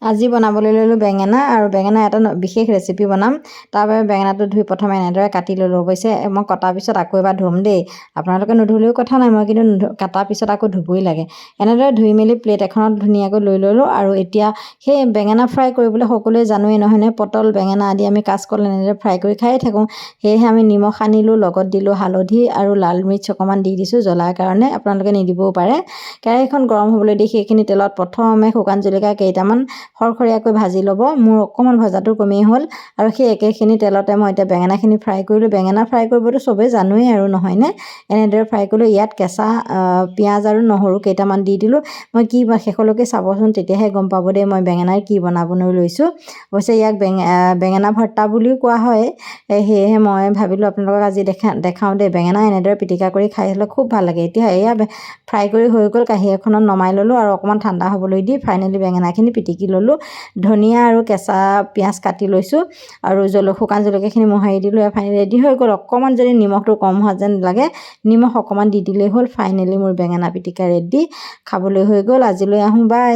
আজি বনাবলৈ ল'লোঁ বেঙেনা আৰু বেঙেনা এটা বিশেষ ৰেচিপি বনাম। তাৰ বাবে বেঙেনাটো ধুই প্ৰথমে এনেদৰে কাটি ল'লোঁ। অৱশ্যে মই কটাৰ পিছত আকৌ এবাৰ ধুম দেই, আপোনালোকে নুধুলেও কথা নাই, মই কিন্তু কটাৰ পিছত আকৌ ধুবই লাগে। এনেদৰে ধুই মেলি প্লেট এখনত ধুনীয়াকৈ লৈ ল'লোঁ। আৰু এতিয়া সেই বেঙেনা ফ্ৰাই কৰিবলৈ সকলোৱে জানোৱেই নহয়নে, পটল বেঙেনা আদি আমি কাঁচকল এনেদৰে ফ্ৰাই কৰি খায়ে থাকোঁ। সেয়েহে আমি নিমখ সানিলোঁ, লগত দিলোঁ হালধি আৰু লাল মিৰ্চ অকণমান দি দিছোঁ জ্বলাৰ কাৰণে, আপোনালোকে নিদিবও পাৰে। কেৰাহীখন গৰম হ'বলৈ দি সেইখিনি তেলত প্ৰথমে শুকান জলকীয়া কেইটামান খৰখৰীয়াকৈ ভাজি ল'ব। মোৰ অকণমান ভজাটো কমেই হ'ল আৰু সেই একেখিনি তেলতে মই এতিয়া বেঙেনাখিনি ফ্ৰাই কৰিলোঁ। বেঙেনা ফ্ৰাই কৰিবতো চবেই জানোৱেই আৰু নহয়নে, এনেদৰে ফ্ৰাই কৰিলোঁ। ইয়াত কেঁচা পিঁয়াজ আৰু নহৰু কেইটামান দি দিলোঁ। মই কি শেষলৈকে চাবচোন, তেতিয়াহে গম পাব দেই মই বেঙেনাৰ কি বনাবলৈ লৈছোঁ। অৱশ্যে ইয়াক বেঙেনা ভৰ্তা বুলিও কোৱা হয়, সেয়েহে মই ভাবিলোঁ আপোনালোকক আজি দেখাওঁ দেই। বেঙেনা এনেদৰে পিটিকা কৰি খাই হ'লে খুব ভাল লাগে। এতিয়া এয়া ফ্ৰাই কৰি হৈ গ'ল, কাঁহী এখনত নমাই ল'লোঁ আৰু অকণমান ঠাণ্ডা হ'বলৈ দি ফাইনেলি বেঙেনাখিনি পিটিকি ল'লোঁ। ধনিয়া আৰু কেঁচা পিঁয়াজ কাটি লৈছোঁ আৰু শুকান জলকীয়াখিনি মোহাৰি দিলোঁ। ফাইনেলি ৰেডি হৈ গ'ল। অকণমান যদি নিমখটো কম হোৱা যেন লাগে, নিমখ অকণমান দি দিলেই হ'ল। ফাইনেলি মোৰ বেঙেনা পিটিকা ৰেডি, খাবলৈ হৈ গ'ল। আজিলৈ আহোঁ, বাই।